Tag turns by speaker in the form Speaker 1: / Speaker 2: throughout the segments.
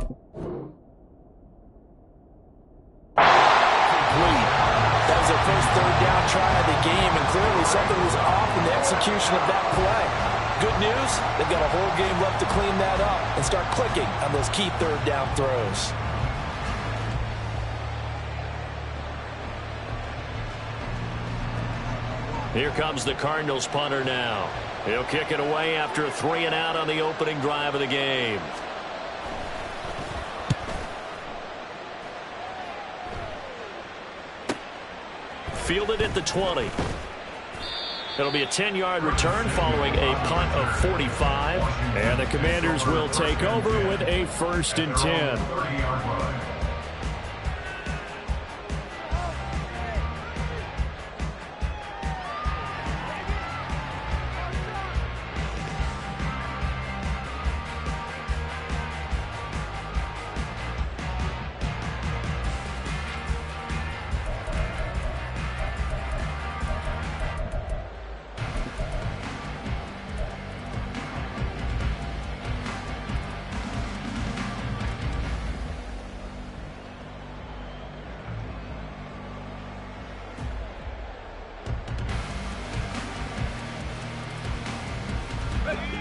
Speaker 1: Complete. That was their first third down try of the game, and clearly something was off in the execution of that play. Good news, they've got a whole game left to clean that up and start clicking on those key third down throws.
Speaker 2: Here comes the Cardinals punter now. He'll kick it away after a 3-and-out on the opening drive of the game. Fielded at the 20. It'll be a 10-yard return following a punt of 45. And the Commanders will take over with a 1st and 10.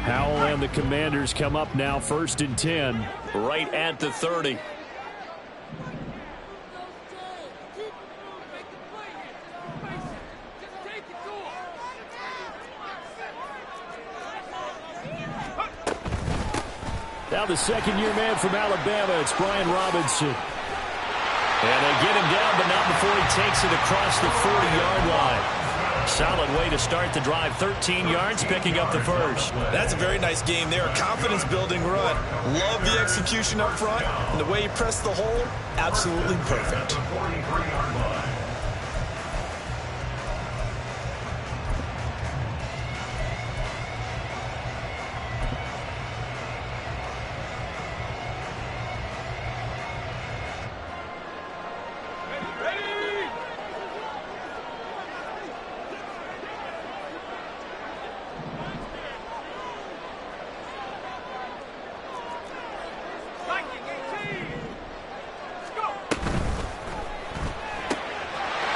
Speaker 2: Howell and the Commanders come up now, 1st and 10, right at the 30. Now the second-year man from Alabama, it's Brian Robinson. And they get him down, but not before he takes it across the 40-yard line. Solid way to start the drive. 13 yards, picking up the first.
Speaker 1: That's a very nice game there. A confidence-building run. Love the execution up front. And the way he pressed the hole, absolutely perfect.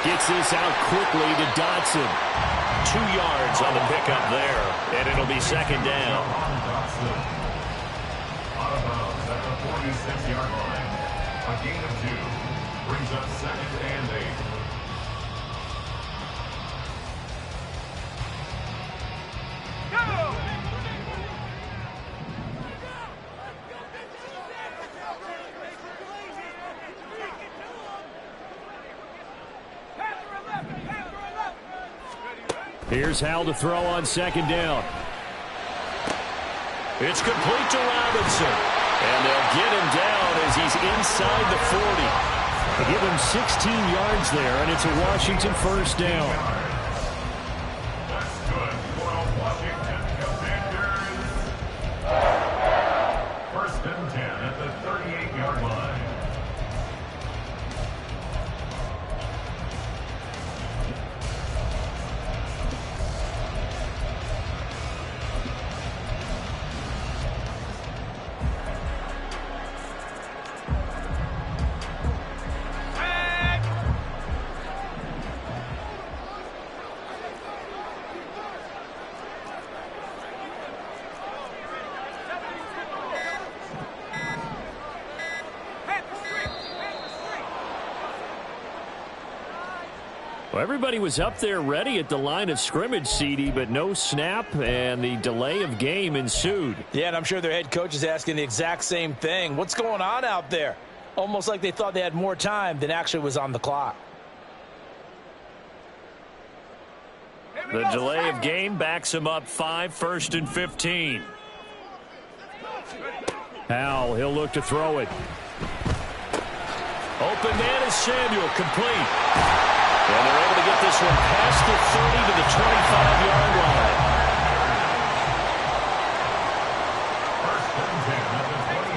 Speaker 2: Gets this out quickly to Dotson. 2 yards on the pickup there, and it'll be 2nd down.
Speaker 3: Out of bounds at the 46-yard line. A gain of 2 brings up 2nd and 8.
Speaker 2: Here's Howell to throw on 2nd down. It's complete to Robinson. And they'll get him down as he's inside the 40. They give him 16 yards there, and it's a Washington 1st down.
Speaker 3: That's good for a Washington Commanders. 1st and 10 at the 38-yard line.
Speaker 2: Well, everybody was up there ready at the line of scrimmage, CD, but no snap, and the delay of game ensued.
Speaker 1: Yeah, and I'm sure their head coach is asking the exact same thing. What's going on out there? Almost like they thought they had more time than actually was on the clock.
Speaker 2: The delay of game backs him up 5, 1st and 15. Howell, he'll look to throw it. Open man is Samuel, complete. And they're able to get this one past the 30 to the 25-yard line.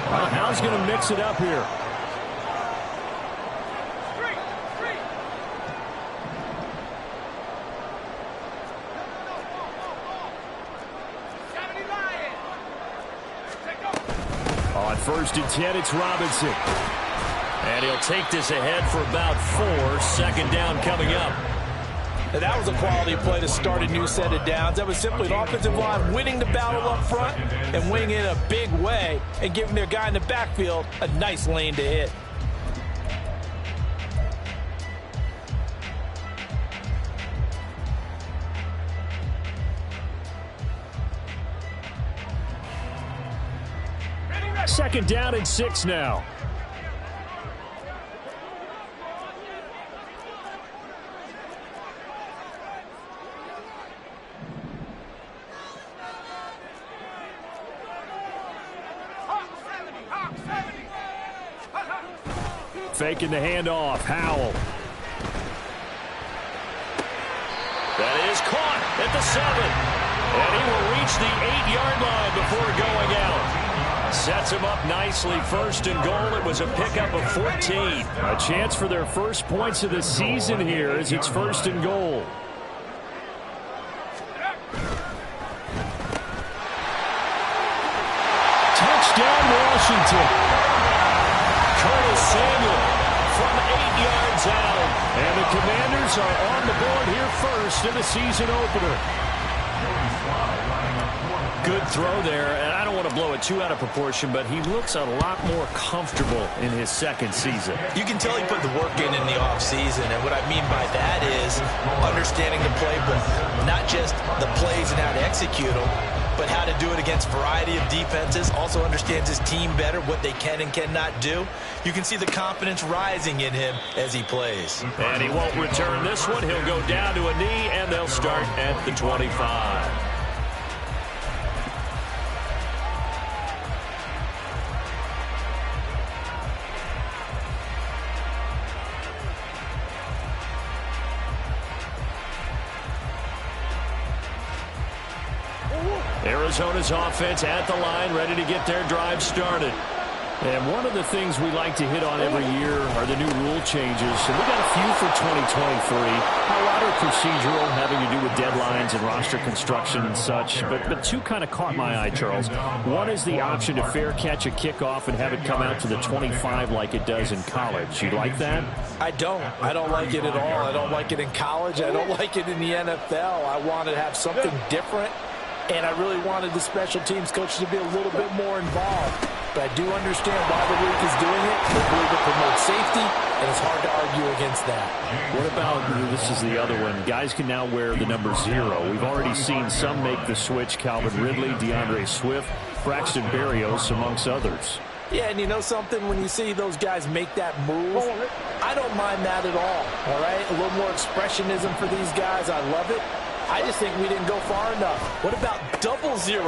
Speaker 2: Well, Howell's going to mix it up here. first and 10, it's Robinson. And he'll take this ahead for about 4. Second down coming up.
Speaker 1: And that was a quality play to start a new set of downs. That was simply an offensive line winning the battle up front and winning it in a big way and giving their guy in the backfield a nice lane to hit.
Speaker 2: Second down and 6 now. Faking the handoff. Howell. That is caught at the 7. And he will reach the 8-yard line before going out. Sets him up nicely. First and goal. It was a pickup of 14. A chance for their first points of the season here as it's first and goal. Touchdown, Washington. Curtis Samuel from 8 yards out. And the Commanders are on the board here first in the season opener. Good throw there, and I don't want to blow it too out of proportion, but he looks a lot more comfortable in his second season.
Speaker 1: You can tell he put the work in the offseason, and what I mean by that is understanding the playbook, not just the plays and how to execute them, but how to do it against a variety of defenses. Also understands his team better, what they can and cannot do. You can see the confidence rising in him as he plays.
Speaker 2: And he won't return this one. He'll go down to a knee, and they'll start at the 25. Arizona's offense at the line, ready to get their drive started. And one of the things we like to hit on every year are the new rule changes. And we got a few for 2023. A lot are procedural, having to do with deadlines and roster construction and such. But two kind of caught my eye, Charles. One is the option to fair catch a kickoff and have it come out to the 25 like it does in college. You like that?
Speaker 1: I don't like it at all. I don't like it in college. I don't like it in the NFL. I want to have something different. And I really wanted the special teams coach to be a little bit more involved. But I do understand why the league is doing it. They believe it promotes safety, and it's hard to argue against that.
Speaker 2: What about, this is the other one, guys can now wear the number 0. We've already seen some make the switch. Calvin Ridley, DeAndre Swift, Braxton Berrios, amongst others.
Speaker 1: Yeah, and you know something? When you see those guys make that move, I don't mind that at all right? A little more expressionism for these guys. I love it. I just think we didn't go far enough. What about 00,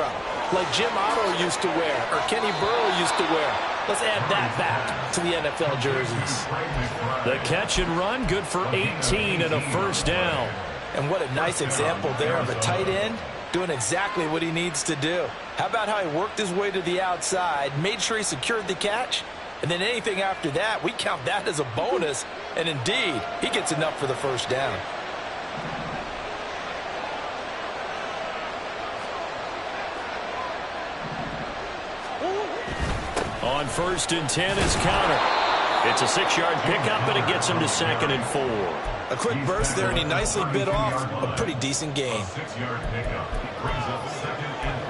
Speaker 1: like Jim Otto used to wear or Kenny Burrow used to wear? Let's add that back to the NFL jerseys.
Speaker 2: The catch and run, good for 18 and a first down.
Speaker 1: And what a nice example there of a tight end doing exactly what he needs to do. How about how he worked his way to the outside, made sure he secured the catch, and then anything after that, we count that as a bonus. And indeed, he gets enough for the first down.
Speaker 2: On first and 10 is counter. It's a 6-yard pickup, but it gets him to 2nd and 4.
Speaker 1: A quick burst there, and he nicely bit off a pretty decent gain.
Speaker 3: 6-yard pickup brings up 2nd and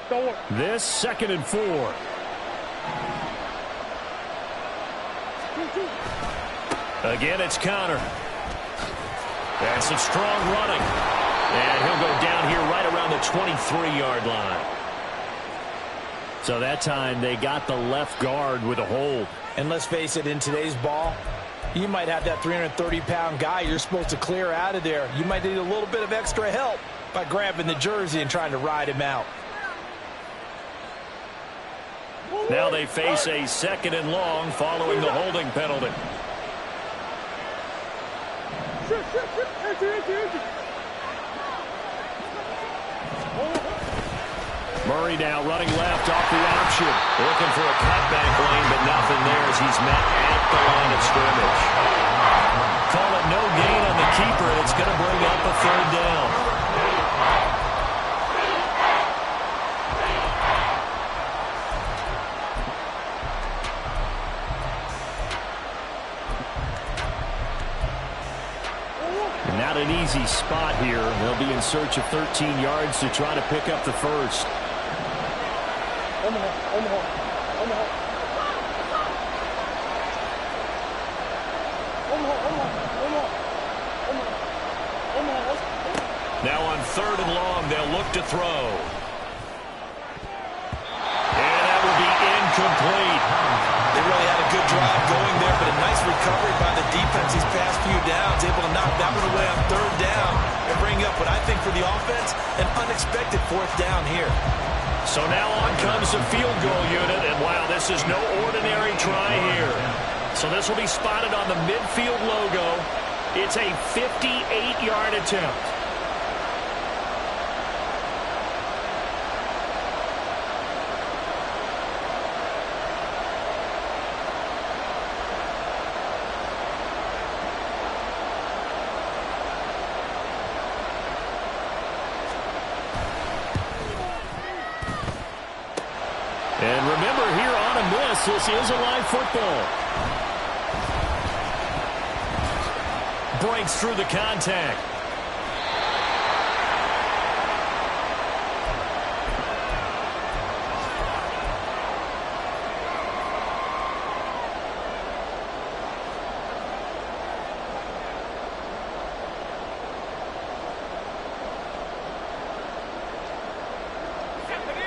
Speaker 3: 4.
Speaker 2: This 2nd and 4. Again, it's counter. And some strong running. And he'll go down here right around the 23-yard line. So that time they got the left guard with a hold.
Speaker 1: And let's face it, in today's ball, you might have that 330-pound guy you're supposed to clear out of there. You might need a little bit of extra help by grabbing the jersey and trying to ride him out.
Speaker 2: Now they face a 2nd and long following the holding penalty. Murray now running left off the option. Looking for a cutback lane, but nothing there as he's met at the line of scrimmage. Call it no gain on the keeper, and it's going to bring up a 3rd down. Not an easy spot here. They'll be in search of 13 yards to try to pick up the first. Now on 3rd and long, they'll look to throw. And that will be incomplete.
Speaker 1: They really had a good drive going there, but a nice recovery by the defense these past few downs, able to knock that one away on 3rd down and bring up what I think for the offense, an unexpected 4th down here.
Speaker 2: So now on comes the field goal unit, and wow, this is no ordinary try here. So this will be spotted on the midfield logo. It's a 58-yard attempt. And remember, here on a miss, this is a live football. Breaks through the contact.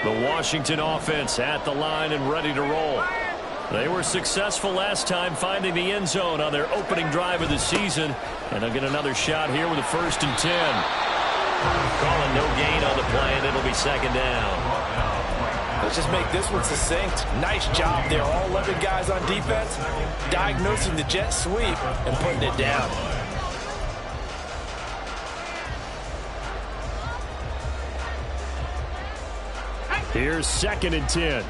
Speaker 2: The Washington offense at the line and ready to roll. They were successful last time finding the end zone on their opening drive of the season. And they'll get another shot here with a 1st and 10. Calling no gain on the play, and it'll be 2nd down.
Speaker 1: Let's just make this one succinct. Nice job there. All 11 guys on defense diagnosing the jet sweep and putting it down.
Speaker 2: Here's 2nd and 10.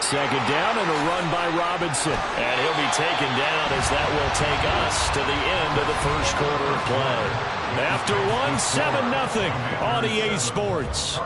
Speaker 2: Second down and a run by Robinson. And he'll be taken down as that will take us to the end of the first quarter of play. After one, 7-0 on EA Sports.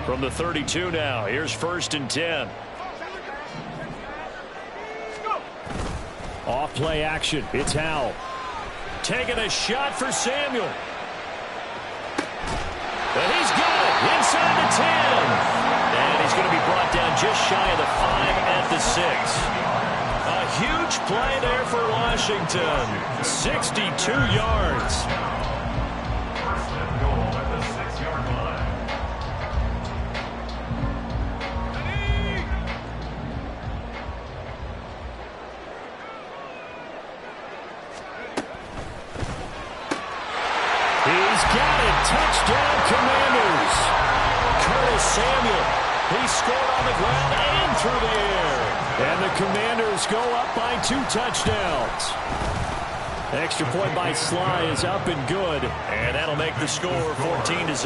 Speaker 2: From the 32 now, here's 1st and 10. Off play action, it's Howell. Taking a shot for Samuel. And he's got it inside the 10. And he's going to be brought down just shy of the 5 at the 6. A huge play there for Washington. 62 yards. Touchdown, Commanders. Curtis Samuel. He scored on the ground and through the air. And the Commanders go up by 2 touchdowns. Extra point by Sly is up and good. And that'll make the score 14-0.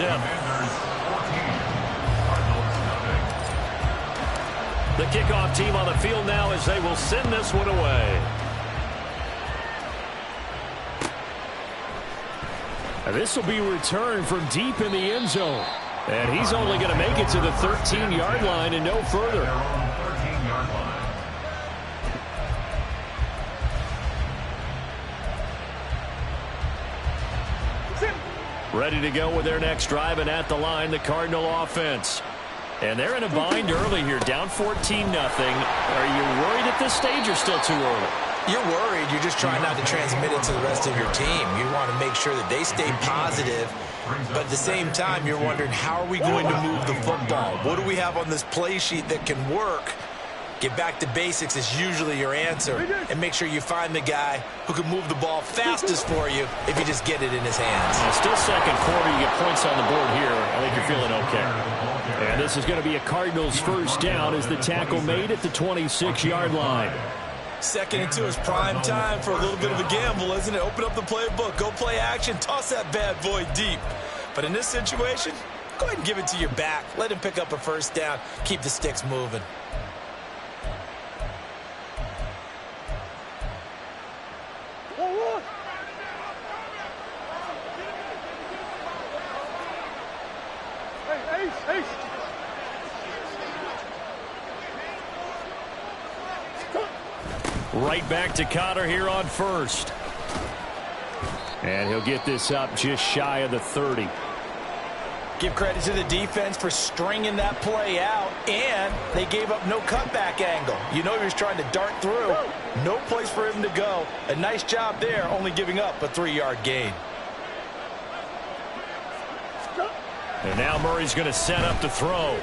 Speaker 2: The kickoff team on the field now as they will send this one away. And this will be returned from deep in the end zone. And he's only going to make it to the 13-yard line and no further. Ready to go with their next drive, and at the line, the Cardinal offense. And they're in a bind early here, down 14-0. Are you worried at this stage or still too early?
Speaker 1: You're worried. You're just trying not to transmit it to the rest of your team. You want to make sure that they stay positive, but at the same time, you're wondering, how are we going to move the football? What do we have on this play sheet that can work? Get back to basics is usually your answer. And make sure you find the guy who can move the ball fastest for you if you just get it in his hands.
Speaker 2: Still second quarter. You get points on the board here. I think you're feeling okay. And this is going to be a Cardinals first down as the tackle made at the 26-yard line.
Speaker 1: 2nd and 2 is prime time for a little bit of a gamble, isn't it? Open up the playbook, go play action, toss that bad boy deep. But in this situation, go ahead and give it to your back. Let him pick up a first down. Keep the sticks moving.
Speaker 2: Right back to Connor here on first. And he'll get this up just shy of the 30.
Speaker 1: Give credit to the defense for stringing that play out, and they gave up no cutback angle. You know he was trying to dart through. No place for him to go. A nice job there, only giving up a 3-yard gain.
Speaker 2: And now Murray's going to set up to throw.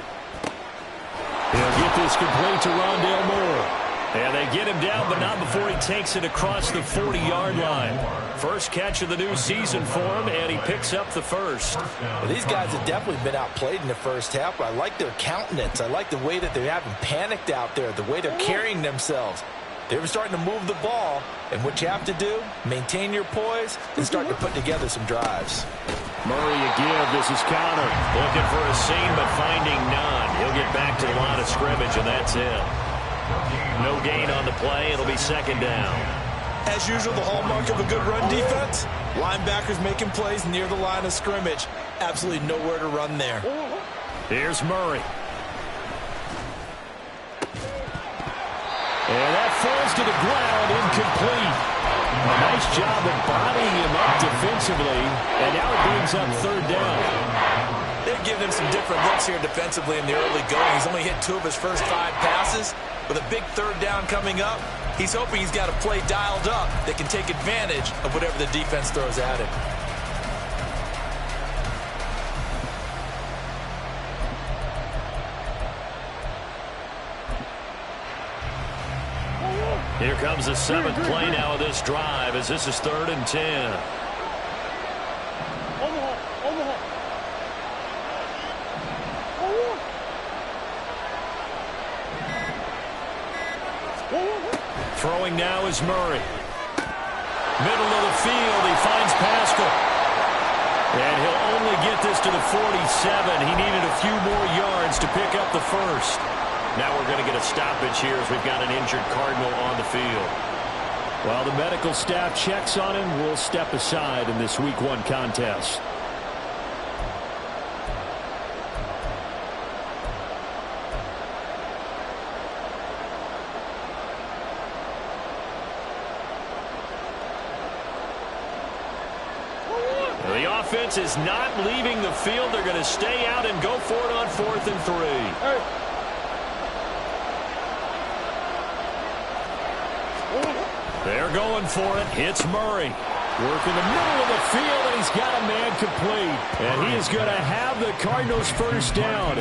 Speaker 2: He'll get this complete to Rondale Moore. And they get him down, but not before he takes it across the 40-yard line. First catch of the new season for him, and he picks up the first.
Speaker 1: Well, these guys have definitely been outplayed in the first half, but I like their countenance. I like the way that they haven't panicked out there, the way they're carrying themselves. They were starting to move the ball, and what you have to do, maintain your poise and start to put together some drives.
Speaker 2: Murray a give. This is Connor. Looking for a seam, but finding none. He'll get back to the line of scrimmage, and that's it. No gain on the play. It'll be second down.
Speaker 1: As usual, the hallmark of a good run defense, linebackers making plays near the line of scrimmage. Absolutely nowhere to run there.
Speaker 2: Here's Murray. And that falls to the ground, incomplete. A nice job of bodying him up defensively, and now it brings up third down.
Speaker 1: They're giving him some different looks here defensively in the early going. He's only hit 2 of his first 5 passes. With a big third down coming up, he's hoping he's got a play dialed up that can take advantage of whatever the defense throws at him.
Speaker 2: Here comes the 7th play now of this drive as this is 3rd and 10. Throwing now is Murray. Middle of the field, he finds Pascal. And he'll only get this to the 47. He needed a few more yards to pick up the first. Now we're going to get a stoppage here as we've got an injured Cardinal on the field. While the medical staff checks on him, we'll step aside in this Week 1 contest. The offense is not leaving the field. They're going to stay out and go for it on 4th and 3. They're going for it. It's Murray. Working the middle of the field, and he's got a man complete. And he is going to have the Cardinals first down.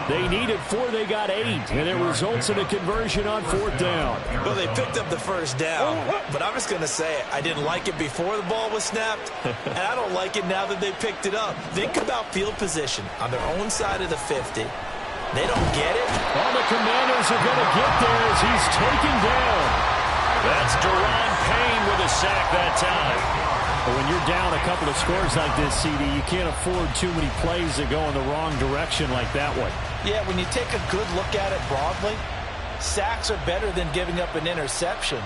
Speaker 2: They needed 4, they got 8. And it results in a conversion on 4th down.
Speaker 1: Well, they picked up the first down, but I'm just going to say it. I didn't like it before the ball was snapped, and I don't like it now that they picked it up. Think about field position on their own side of the 50. They don't get it.
Speaker 2: All the Commanders are going to get there as he's taken down. That's Deron Payne with a sack that time. But when you're down a couple of scores like this, CD, you can't afford too many plays that go in the wrong direction like that one.
Speaker 1: Yeah, when you take a good look at it broadly, sacks are better than giving up an interception.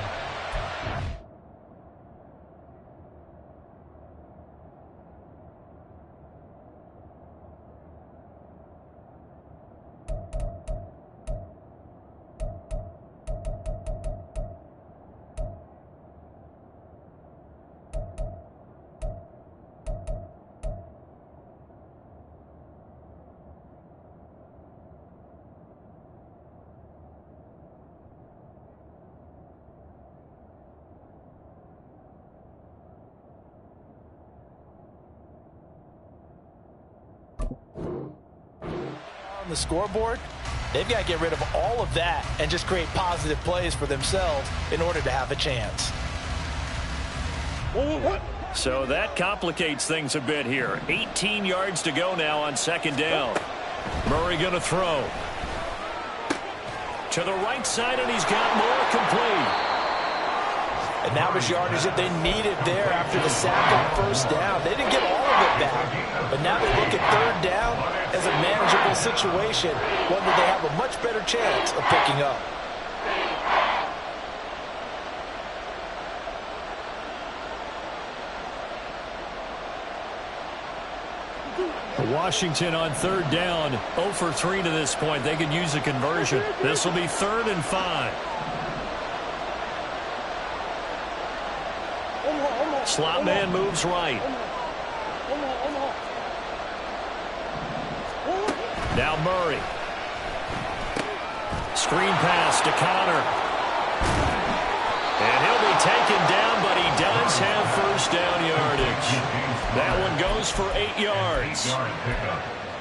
Speaker 1: The scoreboard, They've got to get rid of all of that and just create positive plays for themselves in order to have a chance.
Speaker 2: So that complicates things a bit here. 18 yards to go now on second down. Murray going to throw. To the right side, and he's got more, complete.
Speaker 1: And that was yardage that they needed there after the sack and first down. They didn't get all of it back, but now they look at third down as a manageable situation, one that they have a much better chance of picking up.
Speaker 2: Washington on third down, 0 for 3 to this point. They could use a conversion. This will be 3rd and 5. Slot man moves right. Now Murray. Screen pass to Connor. And he'll be taken down, but he does have first down yardage. That one goes for 8 yards.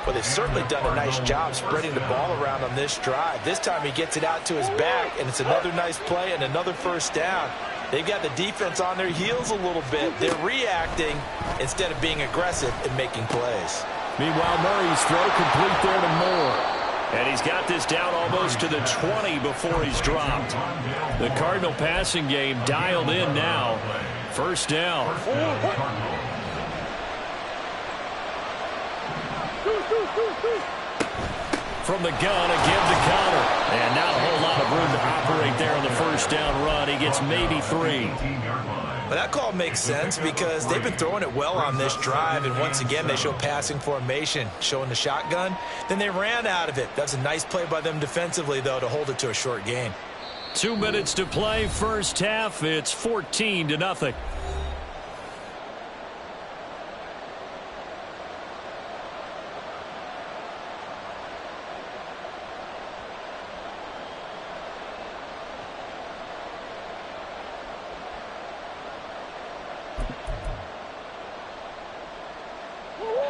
Speaker 1: Well, they've certainly done a nice job spreading the ball around on this drive. This time he gets it out to his back, and it's another nice play and another first down. They've got the defense on their heels a little bit. They're reacting instead of being aggressive and making plays.
Speaker 2: Meanwhile, Murray's throw complete there to Moore. And he's got this down almost to the 20 before he's dropped. The Cardinal passing game dialed in now. First down. From the gun, a give to Connor. And not a whole lot of room to operate there on the first down run. He gets maybe 3.
Speaker 1: But that call makes sense because they've been throwing it well on this drive, and once again they show passing formation, showing the shotgun. Then they ran out of it. That's a nice play by them defensively, though, to hold it to a short gain.
Speaker 2: 2 minutes to play first half. It's 14-0.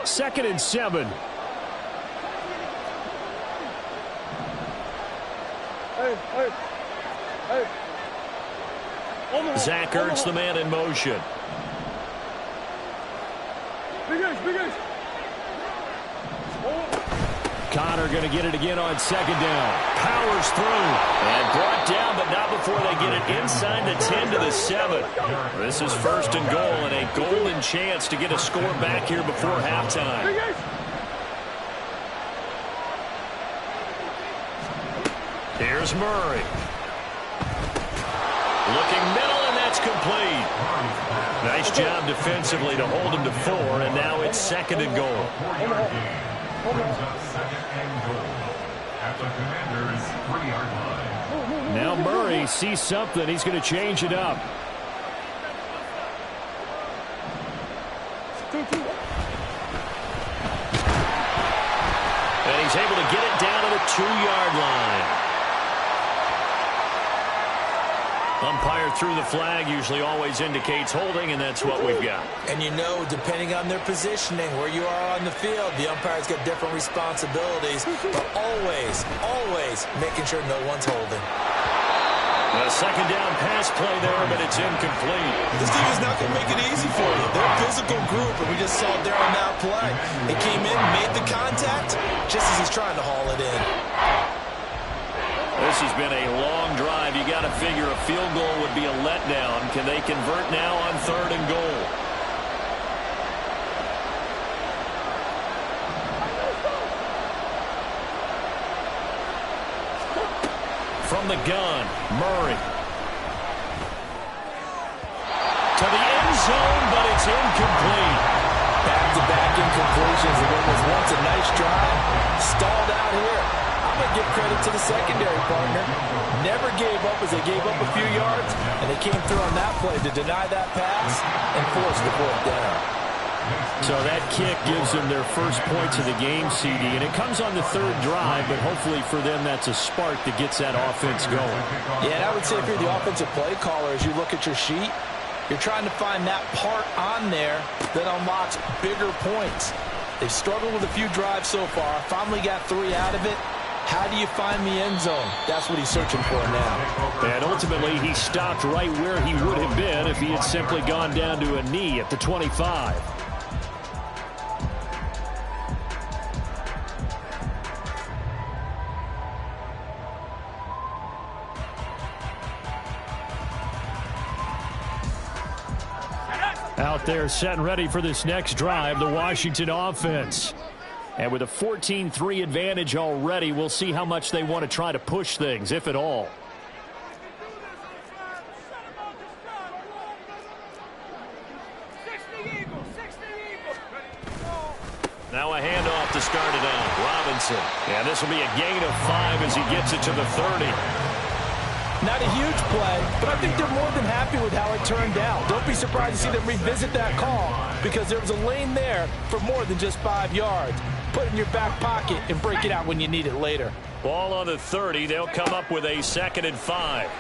Speaker 2: Second and 7. Zach Ertz, the man in motion. Connor going to get it again on second down. Powers through. And brought down, but not before they get it inside the 10 to the 7. This is first and goal, and a golden chance to get a score back here before halftime. Here's Murray. Looking middle, and that's complete. Nice job defensively to hold him to 4, and now it's second and goal. Now Murray sees something. He's going to change it up. And he's able to get it down to the 2-yard line. Umpire threw the flag, usually always indicates holding, and that's what we've got.
Speaker 1: And you know, depending on their positioning, where you are on the field, the umpire's got different responsibilities, but always making sure no one's holding.
Speaker 2: A second down pass play there, but it's incomplete.
Speaker 1: This team is not going to make it easy for you. They're a physical group, and we just saw it there on that play. They came in, made the contact, just as he's trying to haul it in.
Speaker 2: This has been a long drive. You got to figure a field goal would be a letdown. Can they convert now on third and goal? From the gun, Murray. To the end zone, but it's incomplete.
Speaker 1: Back-to-back incompletions, and what was once a nice drive, stalled out here. I'm going to give credit to the secondary partner. Never gave up as they gave up a few yards, and they came through on that play to deny that pass and force the fourth down.
Speaker 2: So that kick gives them their first points of the game, CD, and it comes on the third drive, but hopefully for them that's a spark that gets that offense going.
Speaker 1: Yeah, and I would say if you're the offensive play caller, as you look at your sheet, you're trying to find that part on there that unlocks bigger points. They've struggled with a few drives so far, finally got 3 out of it. How do you find the end zone? That's what he's searching for now.
Speaker 2: And ultimately, he stopped right where he would have been if he had simply gone down to a knee at the 25. Out there set and ready for this next drive, the Washington offense. And with a 14-3 advantage already, we'll see how much they want to try to push things, if at all. Now a handoff to start it out. Robinson. And this will be a gain of 5 as he gets it to the 30.
Speaker 1: Not a huge play, but I think they're more than happy with how it turned out. Don't be surprised to see them revisit that call because there was a lane there for more than just 5 yards. Put it in your back pocket and break it out when you need it later.
Speaker 2: Ball on the 30. They'll come up with a 2nd and 5.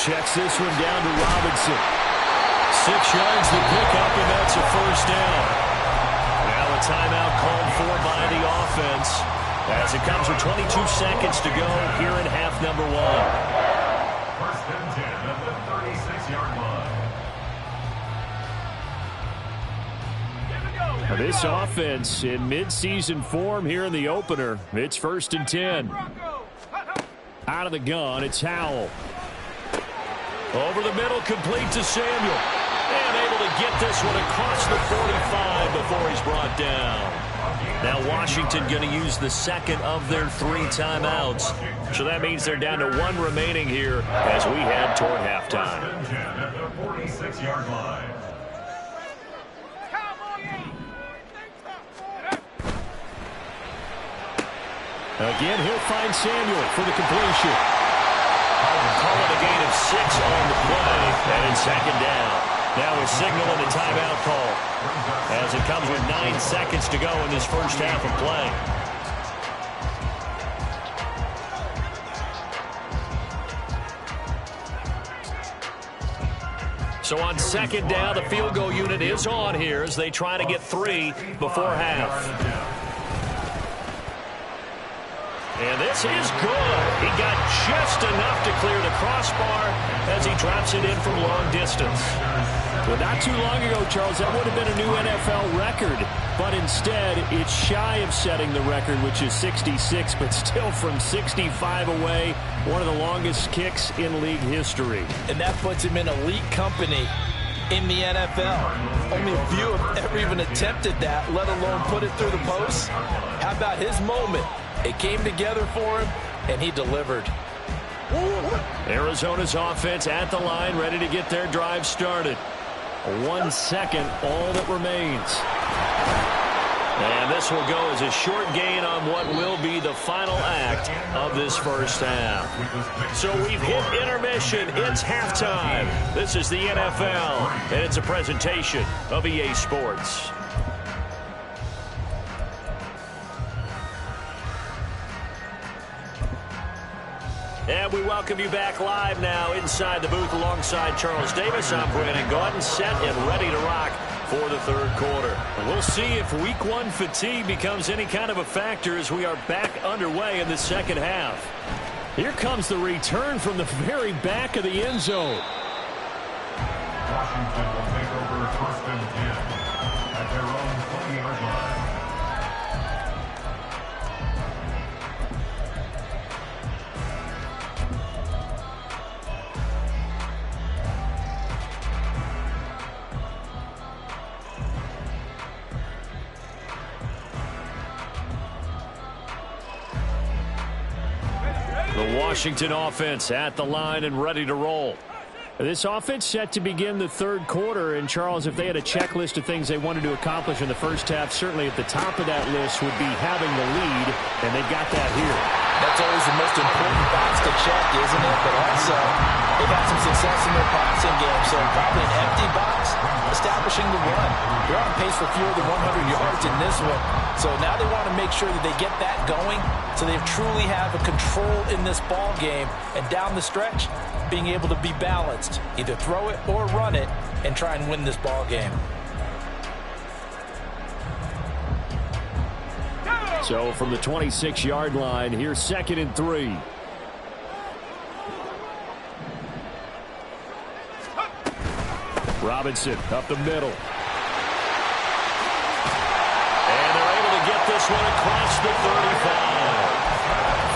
Speaker 2: Checks this one down to Robinson. 6 yards to pick up, and that's a first down. Now a timeout called for by the offense as it comes with 22 seconds to go here in half number 1.
Speaker 3: First and 10 at the 36-yard line.
Speaker 2: This offense in midseason form here in the opener. It's 1st and 10. Out of the gun, it's Howell. Over the middle, complete to Samuel. And able to get this one across the 45 before he's brought down. Now Washington going to use the 2nd of their 3 timeouts. So that means they're down to 1 remaining here as we head toward halftime.
Speaker 3: First and 10 at the 46-yard line.
Speaker 2: Again, he'll find Samuel for the completion. Call it a gain of 6 on the play, and it's 2nd down. Now a signal and a timeout call as it comes with 9 seconds to go in this first half of play. So on 2nd down, the field goal unit is on here as they try to get 3 before half. And this is good. He got just enough to clear the crossbar as he drops it in from long distance. Well, not too long ago, Charles, that would have been a new NFL record. But instead, it's shy of setting the record, which is 66, but still from 65 away, one of the longest kicks in league history.
Speaker 1: And that puts him in elite company in the NFL. Only a few have ever even attempted that, let alone put it through the post. How about his moment? It came together for him, and he delivered.
Speaker 2: Arizona's offense at the line, ready to get their drive started. 1 second, all that remains. And this will go as a short gain on what will be the final act of this first half. So we've hit intermission. It's halftime. This is the NFL, and it's a presentation of EA Sports. And we welcome you back live now inside the booth alongside Charles Davis. I'm Brandon Gaudin, set and ready to rock for the 3rd quarter. We'll see if week 1 fatigue becomes any kind of a factor as we are back underway in the 2nd half. Here comes the return from the very back of the end zone.
Speaker 3: Washington will take over 1st and 10 at their own 20-yard line.
Speaker 2: The Washington offense at the line and ready to roll. This offense set to begin the 3rd quarter. And, Charles, if they had a checklist of things they wanted to accomplish in the first half, certainly at the top of that list would be having the lead, and they've got that here.
Speaker 1: That's always the most important box to check, isn't it? But also, they've had some success in their passing game, so probably an empty box, establishing the run. They're on pace for fewer than 100 yards in this one. So now they want to make sure that they get that going so they truly have a control in this ball game. And down the stretch, being able to be balanced, either throw it or run it, and try and win this ball game.
Speaker 2: So from the 26-yard line, here's 2nd and 3. Robinson up the middle. And they're able to get this one across the 35.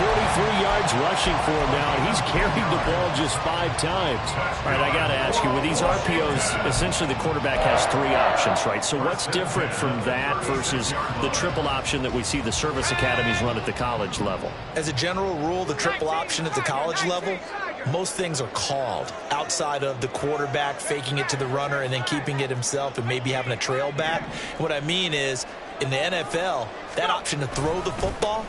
Speaker 2: 43 yards rushing for him now, and he's carried the ball just 5 times. All right, I got to ask you, with these RPOs, essentially the quarterback has 3 options, right? So what's different from that versus the triple option that we see the service academies run at the college level?
Speaker 1: As a general rule, the triple option at the college level, most things are called outside of the quarterback faking it to the runner and then keeping it himself and maybe having a trail back. What I mean is, in the NFL, that option to throw the football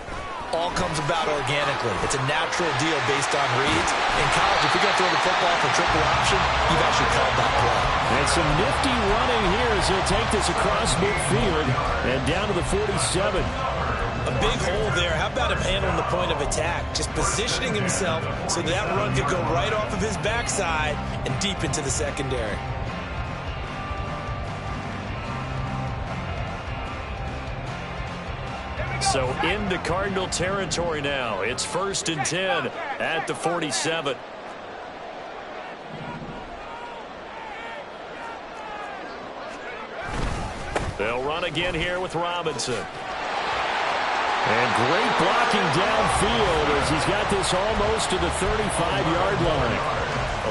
Speaker 1: all comes about organically. It's a natural deal based on reads. In college, if you're going to throw the football for triple option, you've actually called that play.
Speaker 2: And some nifty running here as he'll take this across midfield and down to the 47.
Speaker 1: A big hole there. How about him handling the point of attack? Just positioning himself so that run could go right off of his backside and deep into the secondary.
Speaker 2: So into Cardinal territory now. It's 1st and 10 at the 47. They'll run again here with Robinson. And great blocking downfield as he's got this almost to the 35-yard line.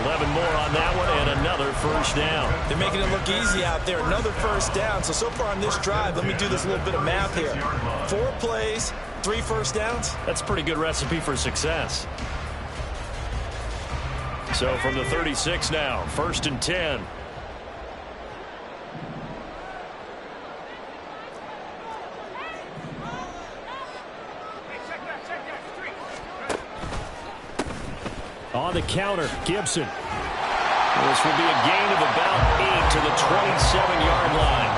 Speaker 2: 11 more on that one and another first down.
Speaker 1: They're making it look easy out there. Another first down. So far on this drive, let me do this little bit of math here. 4 plays, 3 first downs.
Speaker 2: That's a pretty good recipe for success. So from the 36 now, 1st and 10. On the counter, Gibson. This will be a gain of about 8 to the 27-yard line.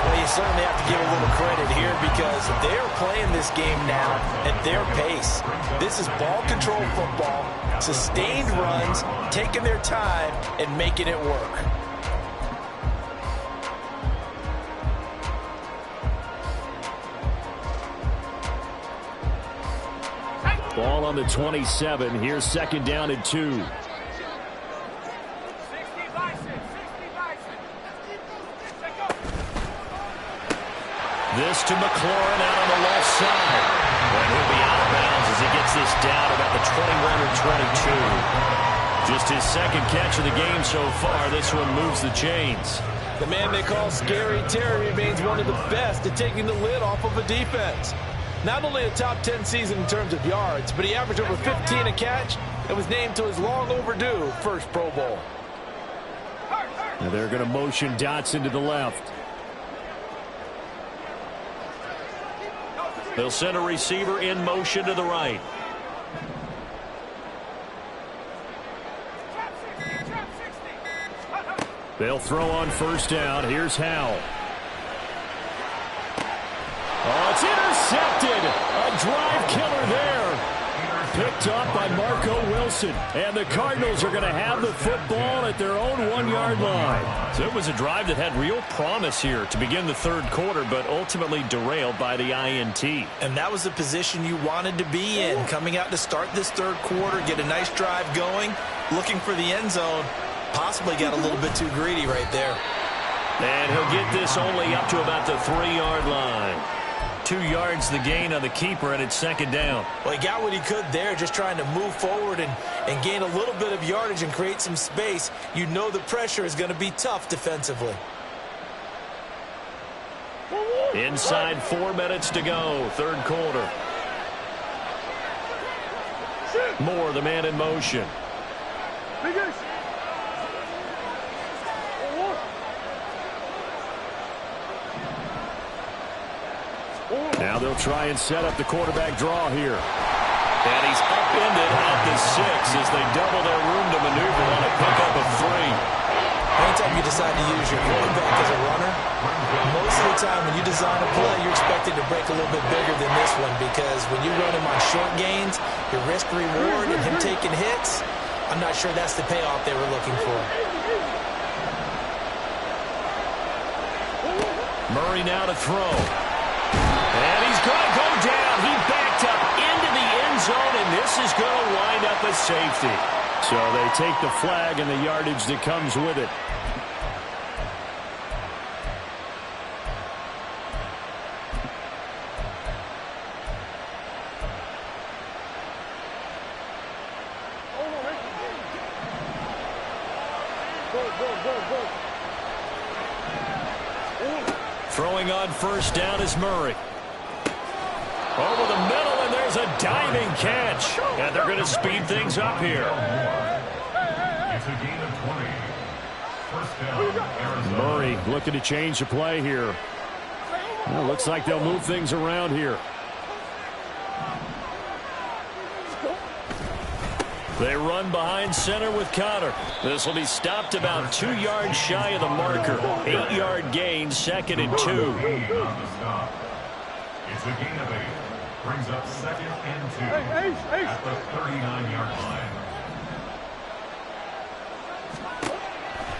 Speaker 1: Well, you certainly have to give a little credit here because they're playing this game now at their pace. This is ball control football, sustained runs, taking their time, and making it work.
Speaker 2: Ball on the 27. Here's 2nd down and 2. This to McLaurin out on the left side. And he'll be out of bounds as he gets this down about the 21 or 22. Just his 2nd catch of the game so far. This one moves the chains.
Speaker 1: The man they call Scary Terry remains one of the best at taking the lid off of a defense. Not only a top 10 season in terms of yards, but he averaged over 15 a catch and was named to his long overdue first Pro Bowl.
Speaker 2: Now they're going to motion Dotson to the left. They'll send a receiver in motion to the right. They'll throw on first down. Here's Howell. Oh, it's intercepted. A drive killer there. Picked up by Marco Wilson. And the Cardinals are going to have the football at their own 1-yard line. So it was a drive that had real promise here to begin the 3rd quarter, but ultimately derailed by the INT.
Speaker 1: And that was the position you wanted to be in. Coming out to start this 3rd quarter, get a nice drive going, looking for the end zone. Possibly got a little bit too greedy right there.
Speaker 2: And he'll get this only up to about the 3-yard line. 2 yards the gain on the keeper, and it's 2nd down.
Speaker 1: Well, he got what he could there, just trying to move forward and gain a little bit of yardage and create some space. You know the pressure is going to be tough defensively.
Speaker 2: Inside 4 minutes to go, 3rd quarter. Moore, the man in motion. Now they'll try and set up the quarterback draw here. And he's upended at the 6 as they double their room to maneuver on a pickup of 3.
Speaker 1: Anytime you decide to use your quarterback as a runner, most of the time when you design a play, you're expected to break a little bit bigger than this one because when you run him on short gains, your risk-reward and him taking hits, I'm not sure that's the payoff they were looking for.
Speaker 2: Murray now to throw. And he's going to go zone, and this is going to wind up a safety. So they take the flag and the yardage that comes with it. Throwing on first down is Murray. Over the middle, and there's a diving catch. And they're going to speed things up here.
Speaker 3: It's a gain of 20. First down, Arizona.
Speaker 2: Murray looking to change the play here. Well, looks like they'll move things around here. They run behind center with Connor. This will be stopped about 2 yards shy of the marker. 8-yard gain, 2nd and 2.
Speaker 3: It's a gain of 8. Brings up 2nd and 2 at the 39-yard line.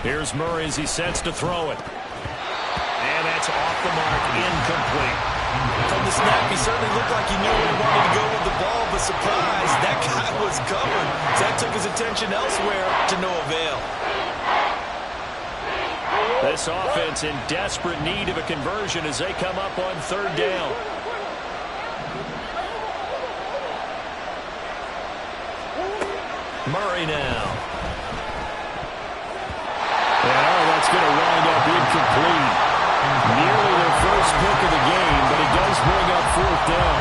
Speaker 2: Here's Murray as he sets to throw it. And that's off the mark, incomplete.
Speaker 1: From the snap, he certainly looked like he knew where he wanted to go with the ball, but surprise, that guy was covered. So that took his attention elsewhere to no avail.
Speaker 2: This offense in desperate need of a conversion as they come up on 3rd down. Murray now. Oh, that's going to wind up incomplete. Nearly their first pick of the game, but it does bring up 4th down.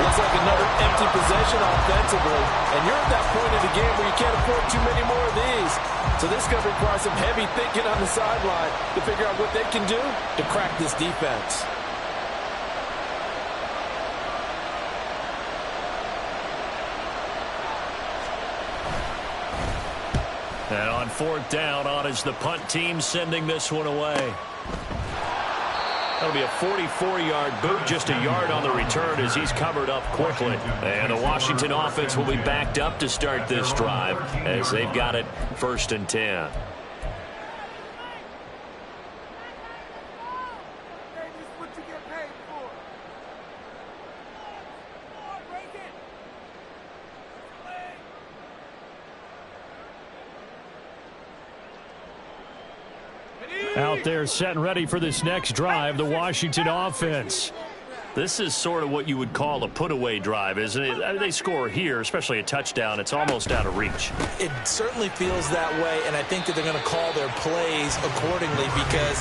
Speaker 1: Looks like another empty possession offensively. And you're at that point of the game where you can't afford too many more of these. So this is going to require some heavy thinking on the sideline to figure out what they can do to crack this defense.
Speaker 2: And on 4th down, on is the punt team sending this one away. That'll be a 44-yard boot, just a yard on the return as he's covered up quickly. And the Washington offense will be backed up to start this drive as they've got it 1st and 10. Out there set and ready for this next drive, the Washington offense. This is sort of what you would call a put-away drive, isn't it? They score here, especially a touchdown. It's almost out of reach.
Speaker 1: It certainly feels that way, and I think that they're going to call their plays accordingly because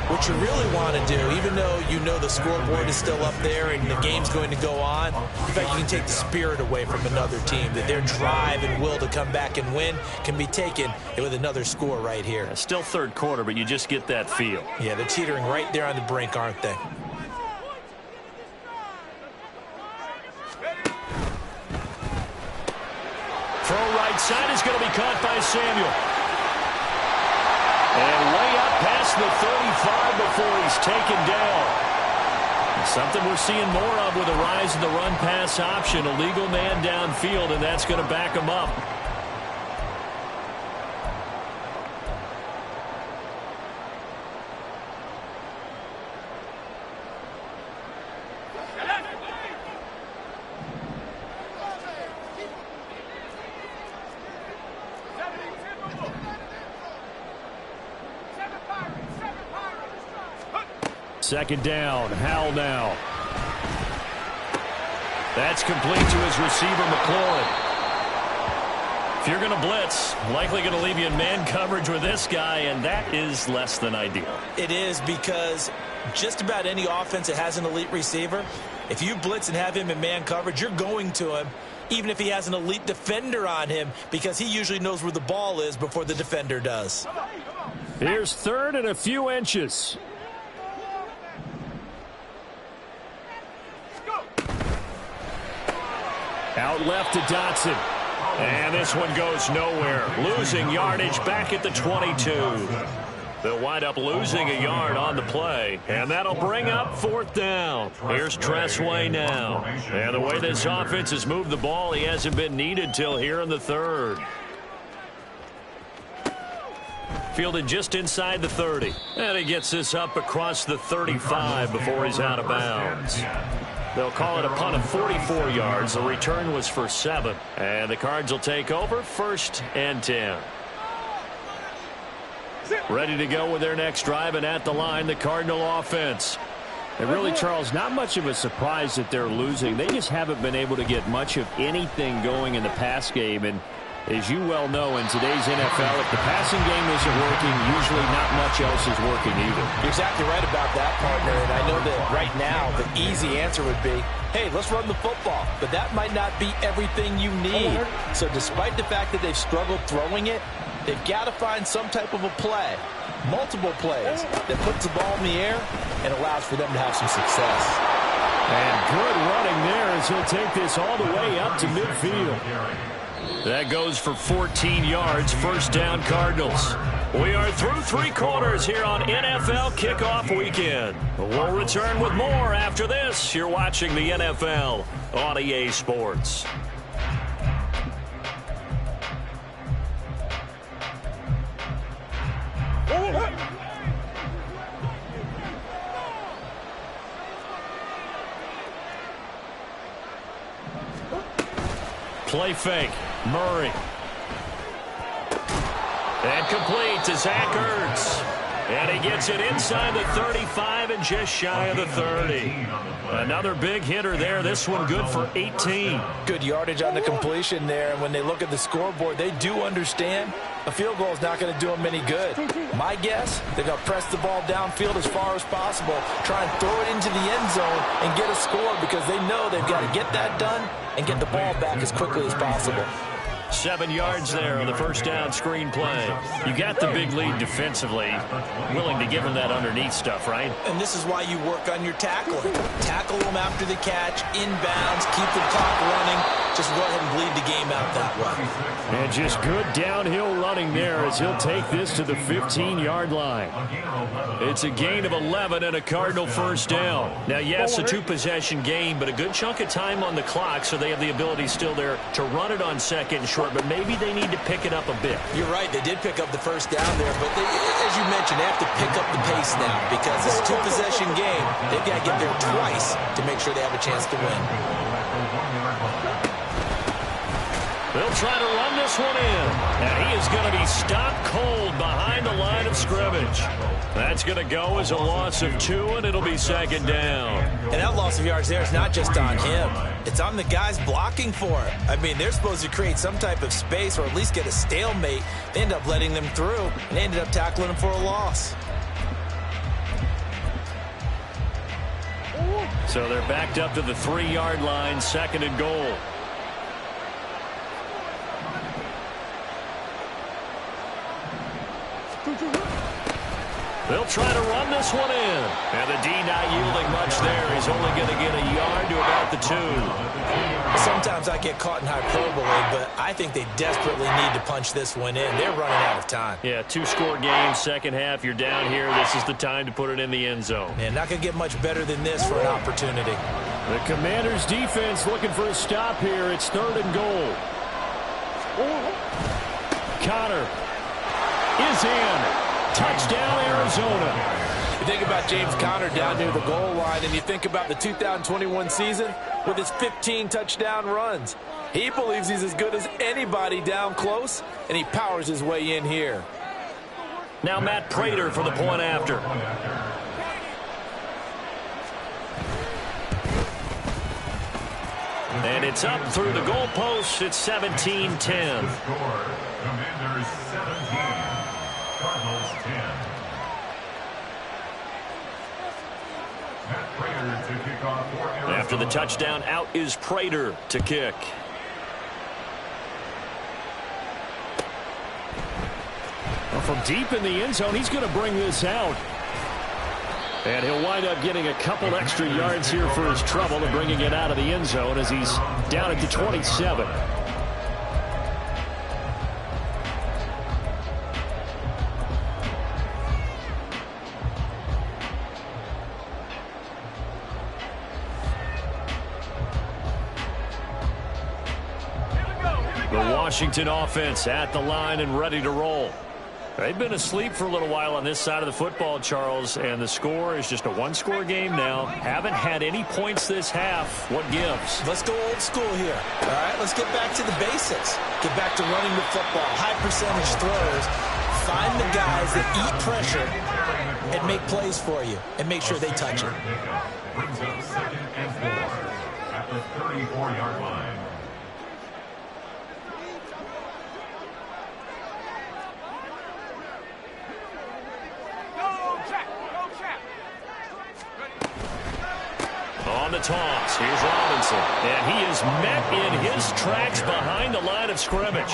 Speaker 1: what you really want to do, even though you know the scoreboard is still up there and the game's going to go on, in fact, you can take the spirit away from another team, that their drive and will to come back and win can be taken with another score right here.
Speaker 2: Still 3rd quarter, but you just get that feel.
Speaker 1: Yeah, they're teetering right there on the brink, aren't they?
Speaker 2: Throw right side is going to be caught by Samuel. And way up past the 35 before he's taken down. Something we're seeing more of with the rise of the run-pass option. A legal man downfield, and that's going to back him up. Second down, Howell now. That's complete to his receiver, McLaurin. If you're going to blitz, likely going to leave you in man coverage with this guy, and that is less than ideal.
Speaker 1: It is because just about any offense that has an elite receiver, if you blitz and have him in man coverage, you're going to him, even if he has an elite defender on him, because he usually knows where the ball is before the defender does.
Speaker 2: Here's 3rd and a few inches. Out left to Dotson. And this one goes nowhere. Losing yardage back at the 22. They'll wind up losing a yard on the play. And that'll bring up 4th down. Here's Tressway now. And the way this offense has moved the ball, he hasn't been needed till here in the 3rd. Fielded just inside the 30. And he gets this up across the 35 before he's out of bounds. They'll call it a punt of 44 yards. The return was for 7. And the Cards will take over 1st and 10. Ready to go with their next drive, and at the line, the Cardinal offense.
Speaker 4: And really, Charles, not much of a surprise that they're losing. They just haven't been able to get much of anything going in the pass game. And as you well know, in today's NFL, if the passing game isn't working, usually not much else is working either.
Speaker 1: You're exactly right about that, partner. And I know that right now the easy answer would be, hey, let's run the football. But that might not be everything you need. So despite the fact that they've struggled throwing it, they've got to find some type of a play, multiple plays, that puts the ball in the air and allows for them to have some success.
Speaker 4: And good running there as he'll take this all the way up to midfield.
Speaker 2: That goes for 14 yards, 1st down Cardinals. We are through 3 quarters here on NFL Kickoff Weekend. We'll return with more after this. You're watching the NFL on EA Sports. Play fake. Murray. And complete to Zach Ertz. And he gets it inside the 35 and just shy of the 30. Another big hitter there. This one good for 18.
Speaker 1: Good yardage on the completion there. And when they look at the scoreboard, they do understand a field goal is not going to do them any good. My guess, they're going to press the ball downfield as far as possible, try and throw it into the end zone and get a score because they know they've got to get that done and get the ball back as quickly as possible.
Speaker 2: 7 yards there on the 1st down screen play. You got the big lead defensively. Willing to give them that underneath stuff, right?
Speaker 1: And this is why you work on your tackling. Tackle them after the catch, inbounds, keep the clock running. Just go ahead and bleed the game out that way.
Speaker 4: And just good downhill running there as he'll take this to the 15-yard line.
Speaker 2: It's a gain of 11 and a Cardinal 1st down. Now, yes, a 2-possession game, but a good chunk of time on the clock, so they have the ability still there to run it on 2nd and short, but maybe they need to pick it up a bit.
Speaker 1: You're right. They did pick up the 1st down there, but as you mentioned, they have to pick up the pace now because it's a 2-possession game. They've got to get there twice to make sure they have a chance to win.
Speaker 2: They'll try to run this one in. And he is going to be stopped cold behind the line of scrimmage. That's going to go as a loss of 2, and it'll be 2nd down.
Speaker 1: And that loss of yards there is not just on him. It's on the guys blocking for it. I mean, they're supposed to create some type of space or at least get a stalemate. They end up letting them through, and they ended up tackling them for a loss.
Speaker 2: So they're backed up to the 3-yard line, 2nd and goal. They'll try to run this one in. And the D not yielding much there. He's only going to get a yard to about the 2.
Speaker 1: Sometimes I get caught in hyperbole, but I think they desperately need to punch this one in. They're running out of time.
Speaker 2: Yeah, 2-score game, 2nd half. You're down here. This is the time to put it in the end zone.
Speaker 1: Man, not going to get much better than this for an opportunity.
Speaker 4: The Commanders' defense looking for a stop here. It's 3rd and goal. Connor is in. Touchdown, Arizona.
Speaker 1: You think about James Conner down near the goal line, and you think about the 2021 season with his 15 touchdown runs. He believes he's as good as anybody down close, and he powers his way in here.
Speaker 2: Now Matt Prater for the point after. And it's up through the goalpost. It's 17-10.
Speaker 3: Commanders 17. Cardinals 10. Matt Prater to kick off for Arizona.
Speaker 2: After the touchdown, out is Prater to kick.
Speaker 4: Well, from deep in the end zone, he's going to bring this out. And he'll wind up getting a couple extra yards here for his trouble and bringing it out of the end zone as he's down at the 27.
Speaker 2: The Washington offense at the line and ready to roll. They've been asleep for a little while on this side of the football, Charles, and the score is just a one-score game now. Haven't had any points this half. What gives?
Speaker 1: Let's go old school here. All right, let's get back to the basics. Get back to running the football, high percentage throws. Find the guys that eat pressure and make plays for you and make sure they touch it.
Speaker 3: Brings up 2nd and 4 at the 34-yard line.
Speaker 2: On the toss, here's Robinson. And he is met in his tracks behind the line of scrimmage.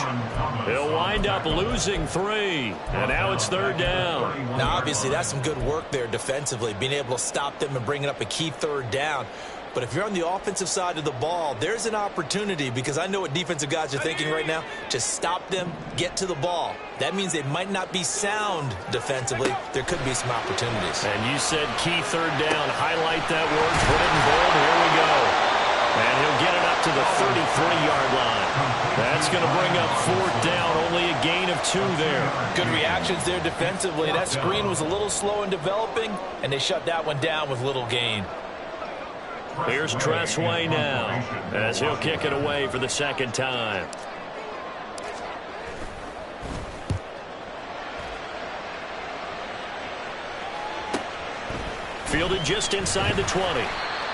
Speaker 2: He'll wind up losing 3. And now it's 3rd down.
Speaker 1: Now, obviously, that's some good work there defensively, being able to stop them and bringing up a key 3rd down. But if you're on the offensive side of the ball, there's an opportunity, because I know what defensive guys are thinking right now. Just stop them, get to the ball. That means they might not be sound defensively. There could be some opportunities.
Speaker 2: And you said key 3rd down. Highlight that word, put it in bold. Here we go. And he'll get it up to the 33-yard line. That's going to bring up 4th down, only a gain of 2 there.
Speaker 1: Good reactions there defensively. That screen was a little slow in developing, and they shut that one down with little gain.
Speaker 2: Here's Tressway now, as he'll kick it away for the 2nd time. Fielded just inside the 20.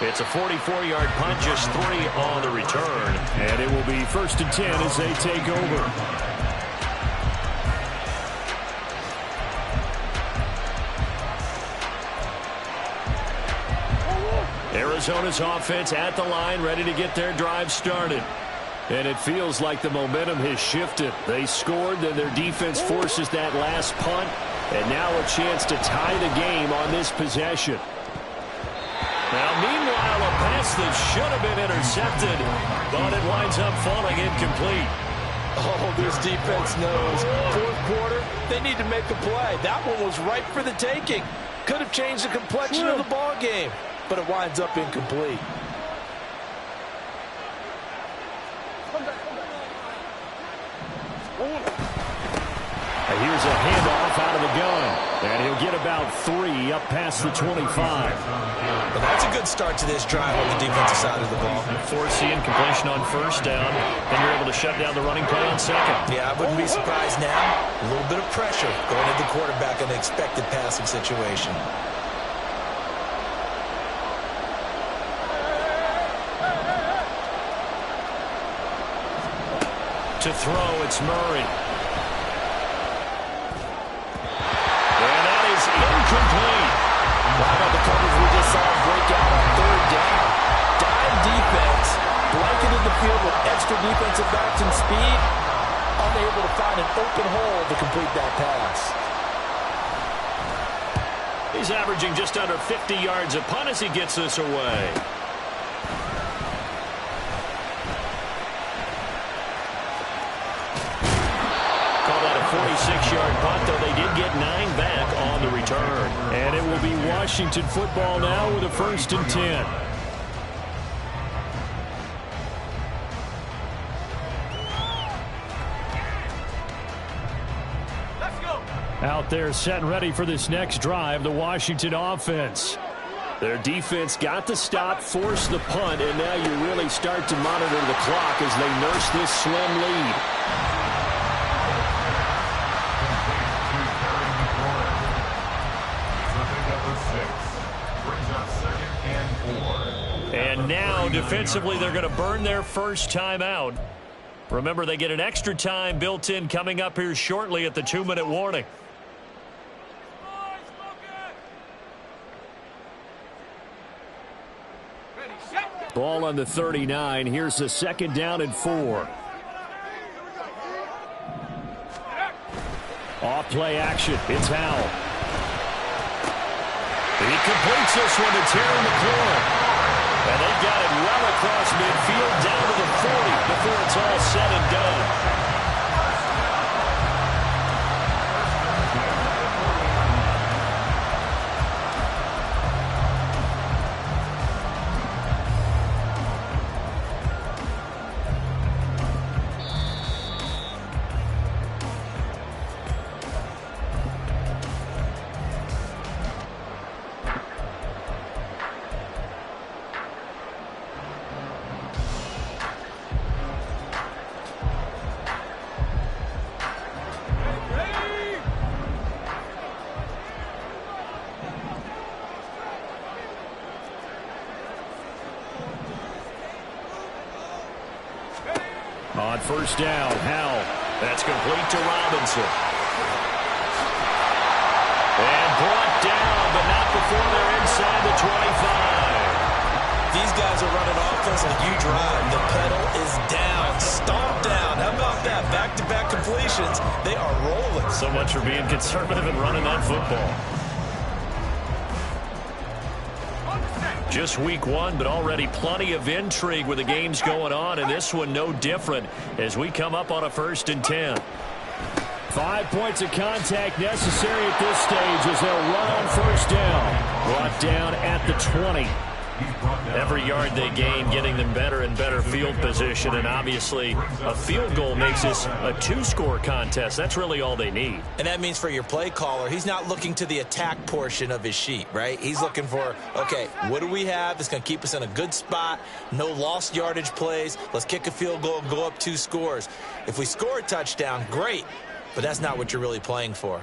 Speaker 2: It's a 44-yard punt, just 3 on the return.
Speaker 4: And it will be 1st and 10 as they take over.
Speaker 2: Arizona's offense at the line, ready to get their drive started.
Speaker 4: And it feels like the momentum has shifted. They scored, then their defense forces that last punt. And now a chance to tie the game on this possession.
Speaker 2: Now, meanwhile, a pass that should have been intercepted, but it winds up falling incomplete.
Speaker 1: Oh, this defense knows. 4th quarter, they need to make a play. That one was ripe for the taking. Could have changed the complexion of the ball game, but it winds up incomplete.
Speaker 4: Here's a handoff out of the gun. And he'll get about 3 up past the 25.
Speaker 1: But that's a good start to this drive on the defensive side of the ball.
Speaker 2: Forcing incompletion on 1st down. Then you're able to shut down the running play on 2nd.
Speaker 1: Yeah, I wouldn't be surprised now. A little bit of pressure going at the quarterback in an expected passing situation.
Speaker 2: To throw, it's Murray. Incomplete.
Speaker 1: How about the coverage we just saw break out on 3rd down? Dime defense, blanketed the field with extra defensive backs and speed, unable to find an open hole to complete that pass.
Speaker 2: He's averaging just under 50 yards a punt as he gets this away. Call that a 46-yard punt, though they did get 9 back on the return.
Speaker 4: And it will be Washington football now with a 1st and 10.
Speaker 5: Let's go.
Speaker 4: Out there set and ready for this next drive, the Washington offense. Their defense got the stop, forced the punt, and now you really start to monitor the clock as they nurse this slim lead.
Speaker 2: And now, defensively, they're going to burn their first time out. Remember, they get an extra time built in coming up here shortly at the 2-minute warning.
Speaker 4: Ball on the 39. Here's a 2nd down and 4. Off play action. It's Howell.
Speaker 2: He completes this one to Terry McLaurin. And they've got it well across midfield down to the 40 before it's all said and done.
Speaker 4: On first down, Howell.
Speaker 2: That's complete to Robinson. And brought down, but not before they're inside the 25.
Speaker 1: These guys are running offense like you drive. The pedal is down, stomped down. How about that? Back-to-back completions. They are rolling.
Speaker 2: So much for being conservative and running that football. Just week one, but already plenty of intrigue with the games going on, and this one no different as we come up on a 1st and 10.
Speaker 4: 5 points of contact necessary at this stage as they'll run on first down. Brought down at the 20.
Speaker 2: Every yard they gain, getting them better and better field position, and obviously a field goal makes this a 2-score contest. That's really all they need.
Speaker 1: And that means for your play caller, he's not looking to the attack portion of his sheet, right? He's looking for, okay, what do we have that's going to keep us in a good spot? No lost yardage plays. Let's kick a field goal and go up 2 scores. If we score a touchdown, great, but that's not what you're really playing for.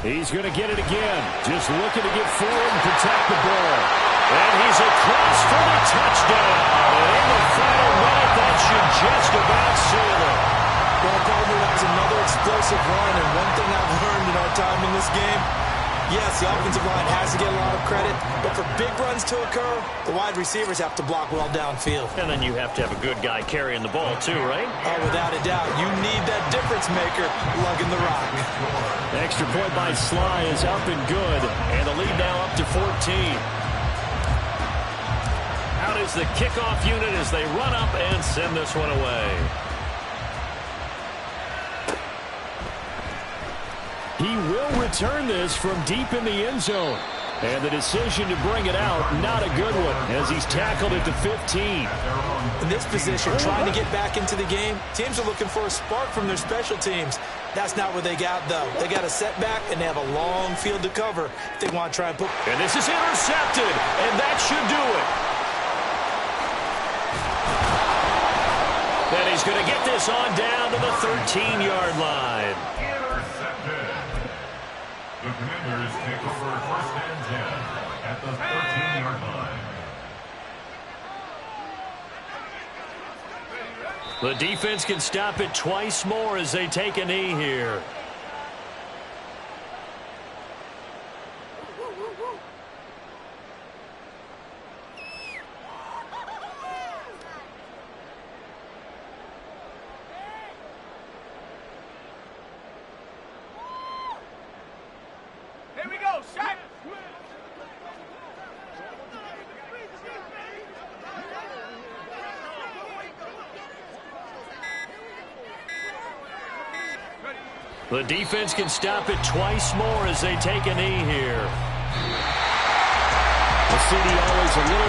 Speaker 4: He's going to get it again. Just looking to get forward and protect the ball.
Speaker 2: And he's across for the touchdown. And in the final minute, that should just about seal it.
Speaker 1: Well, probably that was another explosive run, and one thing I've learned in our time in this game, yes, the offensive line has to get a lot of credit, but for big runs to occur, the wide receivers have to block well downfield.
Speaker 2: And then you have to have a good guy carrying the ball too, right?
Speaker 1: Oh, without a doubt. You need that difference maker lugging the rock.
Speaker 4: Extra point by Sly is up and good.
Speaker 2: And the lead now up to 14. Out is the kickoff unit as they run up and send this one away.
Speaker 4: He will return this from deep in the end zone. And the decision to bring it out, not a good one, as he's tackled at the 15.
Speaker 1: In this position, trying to get back into the game, teams are looking for a spark from their special teams. That's not what they got, though. They got a setback, and they have a long field to cover if they want to try and put...
Speaker 2: And this is intercepted, and that should do it. Then he's going to get this on down to the 13-yard line.
Speaker 3: The Commanders take over 1st and 10 at the 13-yard line.
Speaker 2: The defense can stop it twice more as they take a knee here.
Speaker 5: Here we go, shot!
Speaker 2: The defense can stop it twice more as they take a knee here.
Speaker 4: The city always a little